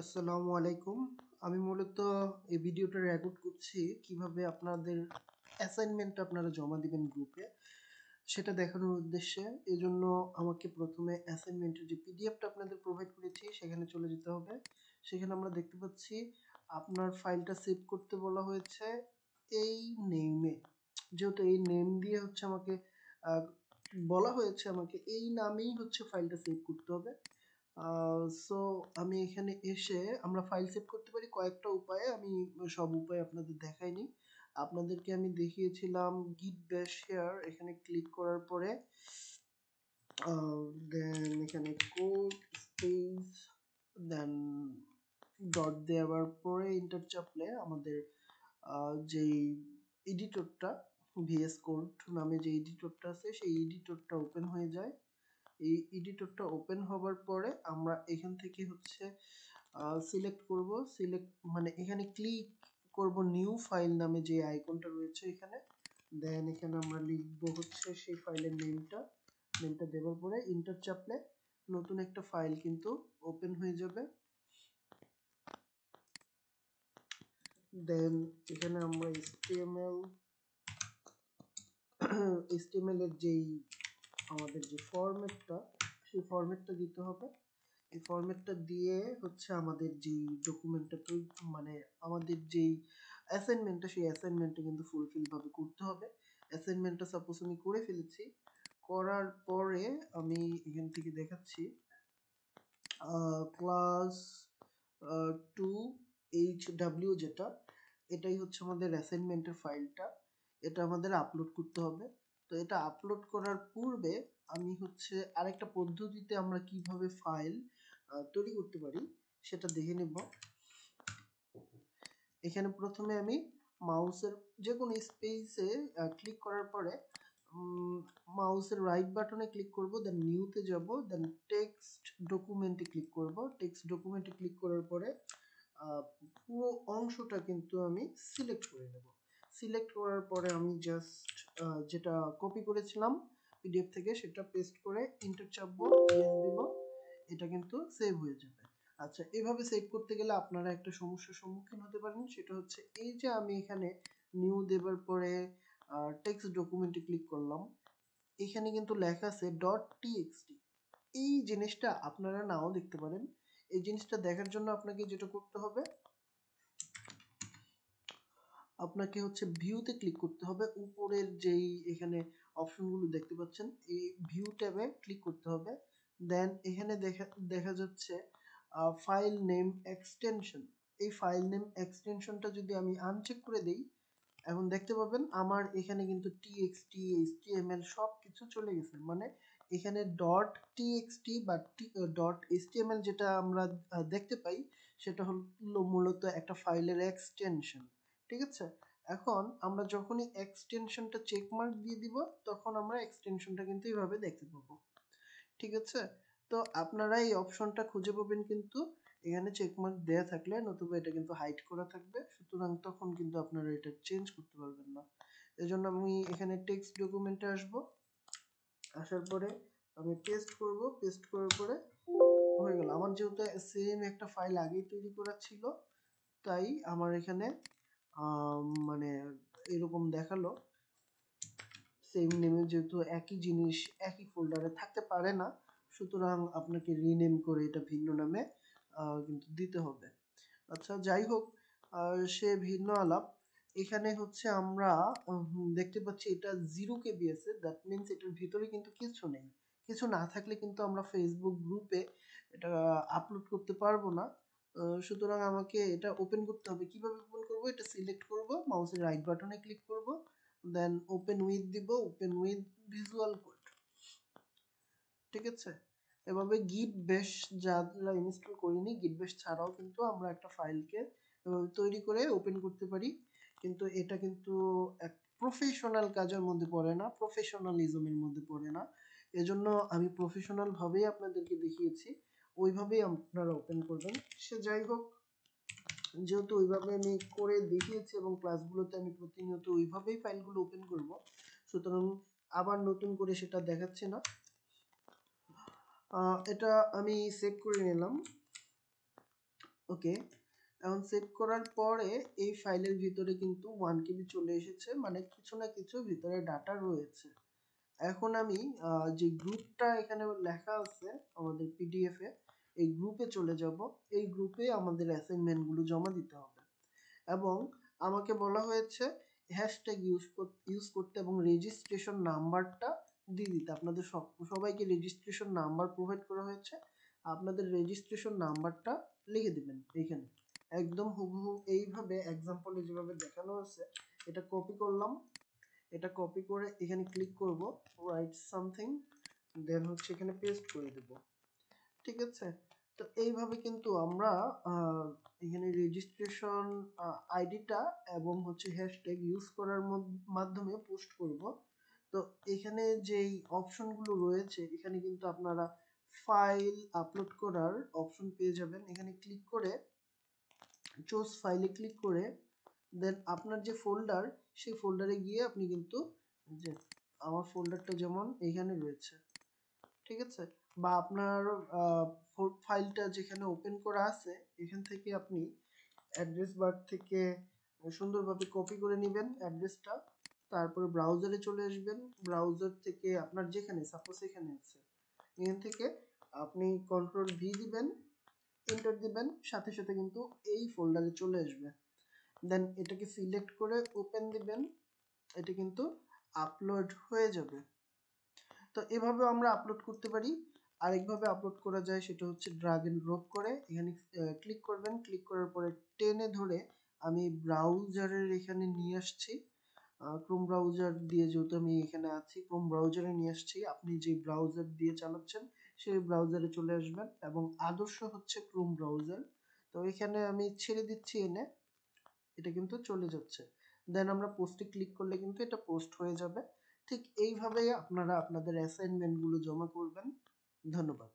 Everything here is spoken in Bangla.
আসসালামু আলাইকুম। আমি মূলত এই ভিডিওটা রেকর্ড করছি কিভাবে আপনাদের অ্যাসাইনমেন্ট আপনারা জমা দিবেন গ্রুপে সেটা দেখানোর উদ্দেশ্যে। এজন্য আমাকে প্রথমে অ্যাসাইনমেন্টের যে পিডিএফটা আপনাদের প্রোভাইড করেছি সেখানে চলে যেতে হবে। সেখানে আমরা দেখতে পাচ্ছি আপনার ফাইলটা সেভ করতে বলা হয়েছে এই নেমে। যেহেতু এই নেম দিয়ে হচ্ছে আমাকে আহ, বলা হয়েছে আমাকে এই নামেই হচ্ছে ফাইলটা সেভ করতে হবে। সো আমি এখানে এসে আমরা ফাইল সেভ করতে পারি কয়েকটা উপায়ে। আমি সব উপায় আপনাদের দেখাইনি, আপনাদেরকে আমি দেখিয়েছিলাম git bash here। এখানে ক্লিক করার পরে দেন এখানে কোড স্পেস দেন ডট দেওয়ার পরে এন্টার চাপলে আমাদের যেই এডিটরটা ভিএস কোড নামে যে এডিটরটা আছে সেই এডিটরটা ওপেন হয়ে যায়। এই এডিটরটা ওপেন হবার পরে আমরা এখান থেকে হচ্ছে সিলেক্ট করব। সিলেক্ট মানে এখানে ক্লিক করব নিউ ফাইল নামে যে আইকনটা রয়েছে এখানে। দেন এখানে আমরা লিখব হচ্ছে সেই ফাইলের নেমটা দেওয়ার পরে এন্টার চাপলে নতুন একটা ফাইল কিন্তু ওপেন হয়ে যাবে। দেন এখানে আমরা HTML এর যেই আমাদের যে ফরম্যাটটা সেই ফরম্যাটটা দিতে হবে। এই ফরম্যাটটা দিয়ে হচ্ছে আমাদের যেই ডকুমেন্টটা মানে আমাদের যেই অ্যাসাইনমেন্টটা সেই অ্যাসাইনমেন্টটা কিন্তু ফুলফিল ভাবে করতে হবে। অ্যাসাইনমেন্টটা সাপোজ আমি করে ফেলেছি, করার পরে আমি এখান থেকে দেখাচ্ছি ক্লাস 2HW যেটা, এটাই হচ্ছে আমাদের অ্যাসাইনমেন্টের ফাইলটা। এটা আমাদের আপলোড করতে হবে। তো এটা আপলোড করার পূর্বে আমি হচ্ছে আরেকটা পদ্ধতিতে আমরা কিভাবে ফাইল তৈরি করতে পারি সেটা দেখে নেব। এখানে প্রথমে আমি মাউসের যে কোনো স্পেসে ক্লিক করার পরে মাউসের রাইট বাটনে ক্লিক করব, দেন নিউতে যাব, দেন টেক্সট ডকুমেন্টে ক্লিক করব। টেক্সট ডকুমেন্টে ক্লিক করার পরে পুরো অংশটা কিন্তু আমি সিলেক্ট করে নেব। সিলেক্ট করার পরে আমি জাস্ট যেটা কপি করেছিলাম পিডিএফ থেকে সেটা পেস্ট করে এন্টার চাপবো, ইয়েস দিব, এটা কিন্তু সেভ হয়ে যাবে। আচ্ছা, এভাবে সেভ করতে গেলে আপনারা একটা সমস্যার সম্মুখীন হতে পারেন, সেটা হচ্ছে এই যে আমি এখানে নিউ দেবার পরে টেক্সট ডকুমেন্টে ক্লিক করলাম, এখানে কিন্তু লেখা আছে .txt। এই জিনিসটা আপনারা নাও দেখতে পারেন। এই জিনিসটা দেখার জন্য আপনাকে যেটা করতে হবে, আপনাকে হচ্ছে ভিউতে ক্লিক করতে হবে। উপরের যেই এখানে অপশনগুলো দেখতে পাচ্ছেন এই ভিউ ট্যাবে ক্লিক করতে হবে। দেন এখানে দেখা যাচ্ছে ফাইল নেম এক্সটেনশন। এই ফাইল নেম এক্সটেনশনটা যদি আমি আনচেক করে দেই, এখন দেখতে পাবেন আমার এখানে কিন্তু txt html সব কিছু চলে গেছে। মানে এখানে .txt বা .html যেটা আমরা দেখতে পাই সেটা হলো মূলত একটা ফাইলের এক্সটেনশন। ঠিক আছে, এখন আমরা যখনই এক্সটেনশনটা চেক মার্ক দিয়ে দিব তখন আমরা এক্সটেনশনটা কিন্তু এইভাবে দেখতে পাবো। ঠিক আছে, তো আপনারা এই অপশনটা খুঁজে পাবেন কিন্তু এখানে চেকমার্ক দেয়া থাকলে, নতুবা এটা কিন্তু হাইড করা থাকবে, সুতরাং তখন কিন্তু আপনারা এটা চেঞ্জ করতে পারবেন না। এজন্য আমি এখানে টেক্সট ডকুমেন্টে আসব, আসার পরে আমি পেস্ট করব, পেস্ট করার পরে হয়ে গেল। আমার যেহেতু সেম একটা ফাইল আগেই তৈরি করা ছিল তাই আমার এখানে মানে এরকম দেখালো। সেম নেমে যেহেতু একই জিনিস একই ফোল্ডারে থাকতে পারে না, সুতরাং আপনাকে রিনেম করে এটা ভিন্ন নামে কিন্তু দিতে হবে। আচ্ছা, যাই হোক, সে ভিন্ন আলাপ। এখানে হচ্ছে আমরা দেখতে পাচ্ছি এটা 0 KB আছে, দ্যাট মিনস এটার ভিতরে কিন্তু কিছু নেই। কিছু না থাকলে কিন্তু আমরা ফেসবুক গ্রুপে এটা আপলোড করতে পারবো না। সুতরাং আমাকে এটা ওপেন করতে হবে। কিভাবে ওপেন করব, এটা সিলেক্ট করব, মাউসের রাইট বাটনে ক্লিক করব, দেন ওপেন উইথ দিব, ওপেন উইথ ভিজুয়াল কোড। ঠিক আছে, এভাবে গিট বেশ যারা ইনস্টল করিনি, গিট বেশ ছাড়াও কিন্তু আমরা একটা ফাইলকে তৈরি করে ওপেন করতে পারি। কিন্তু এটা কিন্তু এক প্রফেশনাল কাজের মধ্যে পড়ে না, প্রফেশনালিজমের মধ্যে পড়ে না। এজন্য আমি প্রফেশনাল ভাবেই আপনাদেরকে দেখিয়েছি, ওইভাবেই আপনারা ওপেন করবেন। সে যাই হোক, যেহেতু ওইভাবে আমি করে দেখিয়েছি এবং ক্লাসগুলোতে আমি প্রতিনিয়ত ওইভাবেই ফাইলগুলো ওপেন করব, সুতরাং আবার নতুন করে সেটা দেখাচ্ছে না। এটা আমি সেভ করে নিলাম। ওকে, এখন সেভ করার পরে এই ফাইলের ভিতরে কিন্তু 1 কেবি চলে এসেছে, মানে কিছু না কিছু ভিতরে ডাটা রয়েছে। এখন আমি যে গ্রুপটা এখানে লেখা আছে আমাদের পিডিএফ এ, এই গ্রুপে চলে যাব। এই গ্রুপে আমাদের অ্যাসাইনমেন্ট গুলো জমা দিতে হবে এবং আমাকে বলা হয়েছে হ্যাশট্যাগ ইউজ করতে এবং রেজিস্ট্রেশন নাম্বারটা দিয়ে দিতে। আপনাদের সবাইকে রেজিস্ট্রেশন নাম্বার প্রোভাইড করা হয়েছে, আপনাদের রেজিস্ট্রেশন নাম্বারটা লিখে দিবেন এখানে একদম হুবহু এইভাবে এক্সাম্পলে যেভাবে দেখানো হয়েছে। এটা কপি করলাম, এটা কপি করে এখানে ক্লিক করব, রাইট সামথিং, দেন হচ্ছে এখানে পেস্ট করে দেব। ঠিক আছে, তো এইভাবে কিন্তু আমরা এখানে রেজিস্ট্রেশন আইডিটা এবং হচ্ছে হ্যাশট্যাগ ইউজ করার মাধ্যমে পোস্ট করব। তো এখানে যেই অপশনগুলো রয়েছে এখানে কিন্তু আপনারা ফাইল আপলোড করার অপশন পেয়ে যাবেন। এখানে ক্লিক করে চুজ ফাইলে ক্লিক করে দেন আপনার যে ফোল্ডার সেই ফোল্ডারে গিয়ে আপনি কিন্তু, যে আমার ফোল্ডারটা যেমন এখানে রয়েছে, ঠিক আছে, বা আপনার ফাইলটা যেখানে ওপেন করা আছে এখান থেকে আপনি অ্যাড্রেস বার থেকে সুন্দরভাবে কপি করে নেবেন অ্যাড্রেসটা, তারপরে ব্রাউজারে চলে আসবেন। ব্রাউজার থেকে আপনার যেখানে সাপোজ এখানে আছে, এখান থেকে আপনি কন্ট্রোল ভি দিবেন, এন্টার দিবেন, সাথে সাথে কিন্তু এই ফোল্ডারে চলে আসবে। দেন এটাকে সিলেক্ট করে ওপেন দিবেন, এটা কিন্তু আপলোড হয়ে যাবে। তো এভাবে আমরা আপলোড করতে পারি। আরেকভাবে আপলোড করা যায়, সেটা হচ্ছে ড্রাগ এন্ড ড্রপ করে এখানে ক্লিক করবেন, ক্লিক করার পরে টেনে ধরে আমি ব্রাউজারের এখানে নিয়ে আসছি। ক্রোম ব্রাউজার দিয়ে যেহেতু আমি এখানে আছি, ক্রোম ব্রাউজারে নিয়ে আসছি। আপনি যে ব্রাউজার দিয়ে চালাচ্ছেন সেই ব্রাউজারে চলে আসবেন এবং আদর্শ হচ্ছে ক্রোম ব্রাউজার। তো এখানে আমি ছেড়ে দিচ্ছি এনে, এটা কিন্তু চলে যাচ্ছে। দেন আমরা পোস্টে ক্লিক করলে কিন্তু এটা পোস্ট হয়ে যাবে। ঠিক এইভাবেই আপনারা আপনাদের অ্যাসাইনমেন্ট গুলো জমা করবেন। ধন্যবাদ।